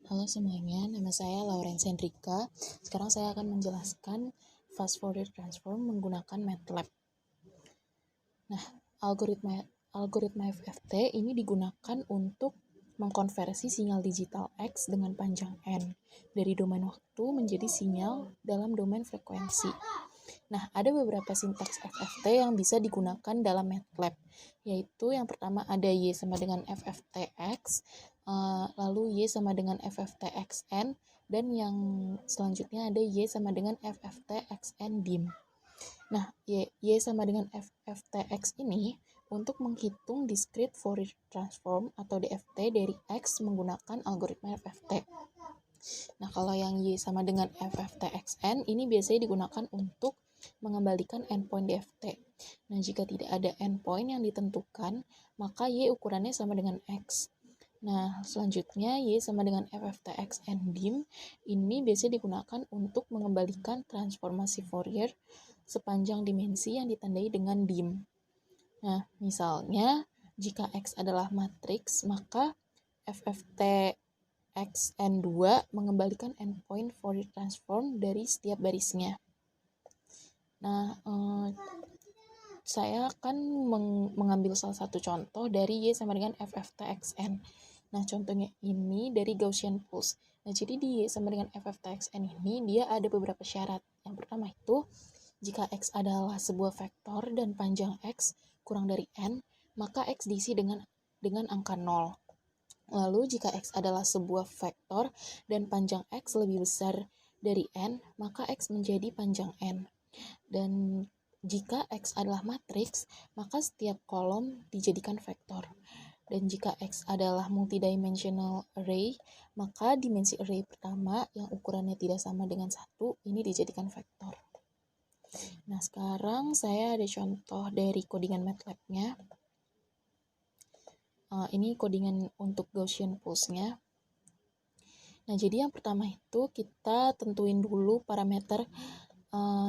Halo semuanya, nama saya Lauren Sendrika. Sekarang saya akan menjelaskan fast Fourier transform menggunakan MATLAB. Nah, algoritma FFT ini digunakan untuk mengkonversi sinyal digital X dengan panjang N dari domain waktu menjadi sinyal dalam domain frekuensi. Nah, ada beberapa sintaks FFT yang bisa digunakan dalam MATLAB, yaitu yang pertama ada Y sama dengan FFTX, lalu Y sama dengan FFTXN, dan yang selanjutnya ada Y sama dengan FFTXN DIM. Nah, Y sama dengan FFTX ini untuk menghitung discrete Fourier transform atau DFT dari X menggunakan algoritma FFT. Nah, kalau yang Y sama dengan FFTXN ini biasanya digunakan untuk mengembalikan endpoint DFT. Nah, jika tidak ada endpoint yang ditentukan, maka Y ukurannya sama dengan X. Nah, selanjutnya Y sama dengan FFTXN DIM ini biasanya digunakan untuk mengembalikan transformasi Fourier sepanjang dimensi yang ditandai dengan DIM. Nah, misalnya jika X adalah matriks, maka FFT XN2 mengembalikan endpoint Fourier transform dari setiap barisnya. Nah, saya akan mengambil salah satu contoh dari Y sama dengan FFTXN. Nah, contohnya ini dari Gaussian Pulse. Nah, jadi di Y sama dengan FFTXN ini dia ada beberapa syarat. Yang pertama itu, jika X adalah sebuah vektor dan panjang X kurang dari N, maka X diisi dengan angka 0. Lalu jika X adalah sebuah vektor dan panjang X lebih besar dari N, maka X menjadi panjang N. Dan jika X adalah matriks, maka setiap kolom dijadikan vektor. Dan jika X adalah multidimensional array, maka dimensi array pertama yang ukurannya tidak sama dengan 1, ini dijadikan vektor. Nah, sekarang saya ada contoh dari codingan MATLAB-nya. Ini codingan untuk Gaussian Pulse-nya. Nah, jadi yang pertama itu kita tentuin dulu parameter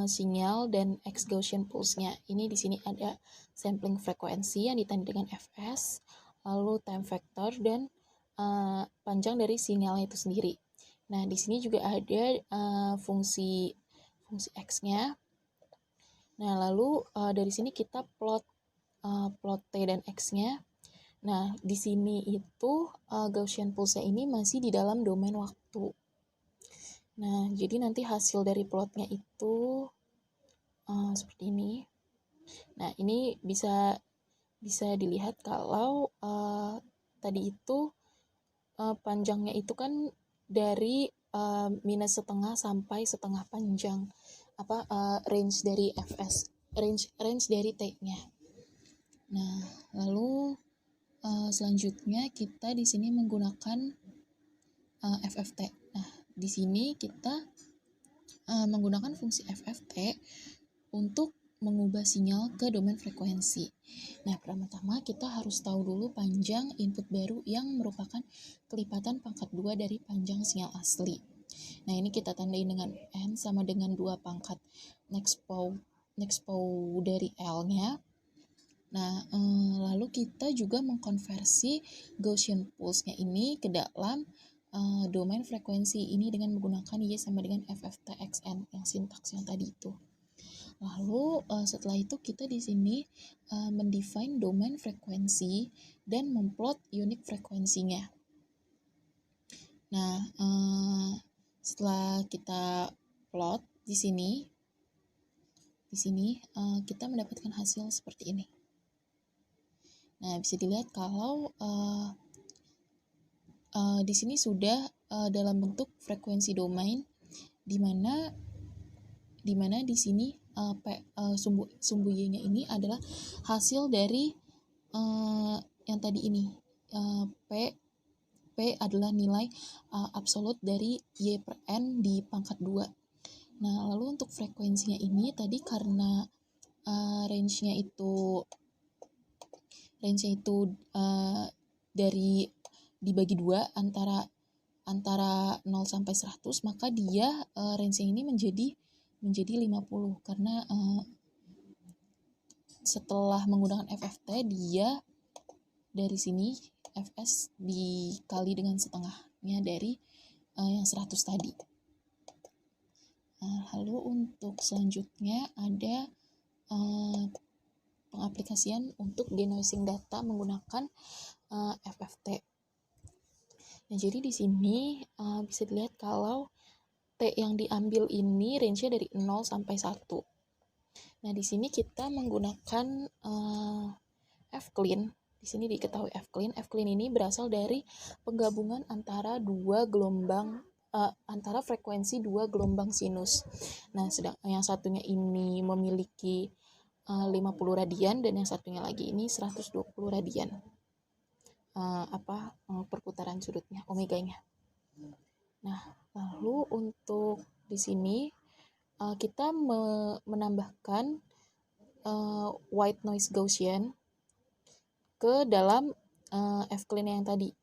sinyal dan X Gaussian Pulse-nya. Ini di sini ada sampling frekuensi yang ditandai dengan Fs, lalu time factor dan panjang dari sinyalnya itu sendiri. Nah, di sini juga ada fungsi X-nya. Nah, lalu dari sini kita plot T dan X-nya. Nah, di sini itu Gaussian Pulse ini masih di dalam domain waktu. Nah, jadi nanti hasil dari plotnya itu seperti ini. Nah, ini bisa dilihat kalau tadi itu panjangnya itu kan dari minus setengah sampai setengah panjang range dari Fs, range dari T-nya. Nah, lalu selanjutnya kita di sini menggunakan FFT. Nah, di sini kita menggunakan fungsi FFT untuk mengubah sinyal ke domain frekuensi. Nah, pertama-tama kita harus tahu dulu panjang input baru yang merupakan kelipatan pangkat 2 dari panjang sinyal asli. Nah, ini kita tandai dengan N sama dengan 2 pangkat next pow dari L-nya. Nah, lalu kita juga mengkonversi Gaussian Pulse-nya ini ke dalam domain frekuensi ini dengan menggunakan Y sama dengan FFTXN yang sintaks yang tadi itu. Lalu setelah itu kita di sini mendefine domain frekuensi dan memplot unit frekuensinya. Nah, setelah kita plot di sini kita mendapatkan hasil seperti ini. Nah, bisa dilihat kalau di sini sudah dalam bentuk frekuensi domain, di mana di sini sumbu Y-nya ini adalah hasil dari yang tadi ini. P adalah nilai absolut dari Y per N di pangkat 2. Nah, lalu untuk frekuensinya ini tadi karena range-nya itu dari dibagi 2 antara 0 sampai 100, maka dia range-nya ini menjadi 50 karena setelah menggunakan FFT dia dari sini Fs dikali dengan setengahnya dari yang 100 tadi. Nah, lalu untuk selanjutnya ada pengaplikasian untuk denoising data menggunakan FFT. Nah, jadi di sini bisa dilihat kalau T yang diambil ini range-nya dari 0 sampai 1. Nah, di sini kita menggunakan F-clean. Di sini diketahui F-clean. F-clean ini berasal dari penggabungan antara antara frekuensi dua gelombang sinus. Nah, sedang yang satunya ini memiliki 50 radian dan yang satunya lagi ini 120 radian. Perputaran sudutnya, omeganya. Nah, lalu untuk di sini kita menambahkan white noise Gaussian ke dalam F-clean yang tadi.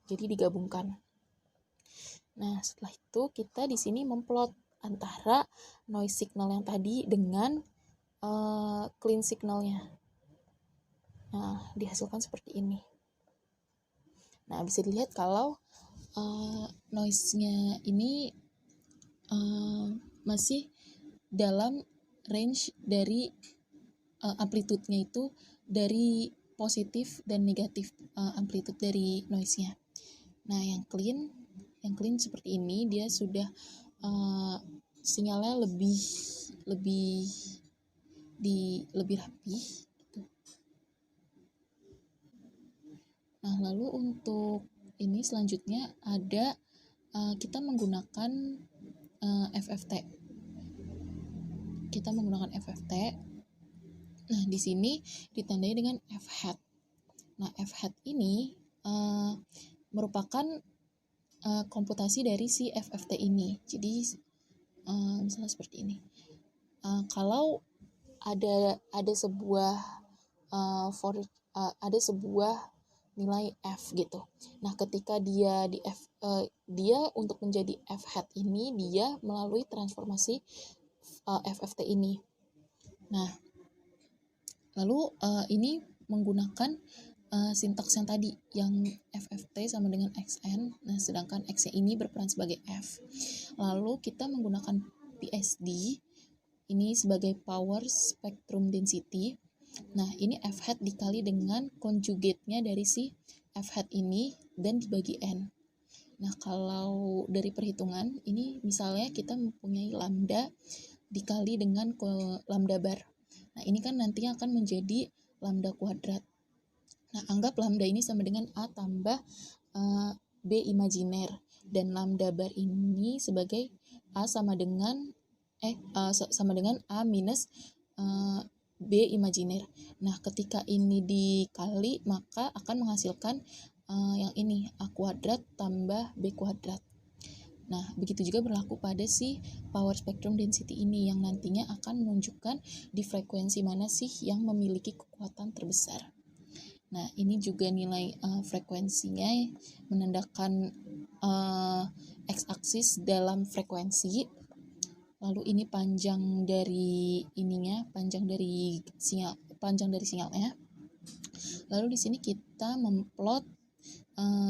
Jadi digabungkan. Nah, setelah itu kita di sini memplot antara noise signal yang tadi dengan clean signalnya. Nah, dihasilkan seperti ini. Nah, bisa dilihat kalau noise-nya ini masih dalam range dari amplitude-nya itu dari positif dan negatif amplitude dari noise-nya. Nah, yang clean seperti ini, dia sudah sinyalnya lebih rapi gitu. Nah, lalu untuk ini selanjutnya ada kita menggunakan FFT. Nah, di sini ditandai dengan F hat. Nah, F hat ini merupakan komputasi dari si FFT ini. Jadi misalnya seperti ini. Kalau ada sebuah ada sebuah nilai F gitu. Nah, ketika dia dia untuk menjadi F hat ini dia melalui transformasi FFT ini. Nah, lalu ini menggunakan sintaks yang tadi yang FFT sama dengan XN. Nah, sedangkan X ini berperan sebagai F. Lalu kita menggunakan PSD ini sebagai power spectrum density. Nah, ini F hat dikali dengan conjugate-nya dari si F hat ini dan dibagi N. Nah, kalau dari perhitungan ini misalnya kita mempunyai lambda dikali dengan lambda bar. Nah, ini kan nantinya akan menjadi lambda kuadrat. Nah, anggap lambda ini sama dengan A tambah B imajiner dan lambda bar ini sebagai A sama dengan A minus B imajiner. Nah, ketika ini dikali maka akan menghasilkan yang ini A kuadrat tambah B kuadrat. Nah, begitu juga berlaku pada si power spectrum density ini yang nantinya akan menunjukkan di frekuensi mana sih yang memiliki kekuatan terbesar. Nah, ini juga nilai frekuensinya menandakan x-aksis dalam frekuensi. Lalu ini panjang dari sinyalnya. Lalu di sini kita memplot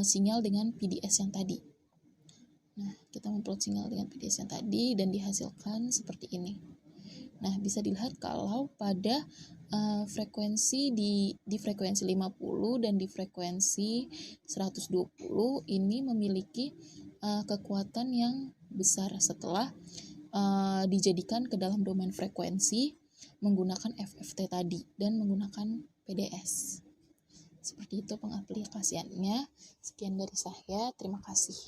sinyal dengan PDS yang tadi. Nah, kita memplot sinyal dengan PDS yang tadi dan dihasilkan seperti ini. Nah, bisa dilihat kalau pada frekuensi di frekuensi 50 dan di frekuensi 120 ini memiliki kekuatan yang besar setelah dijadikan ke dalam domain frekuensi menggunakan FFT tadi dan menggunakan PDS. Seperti itu pengaplikasiannya. Sekian dari saya, terima kasih.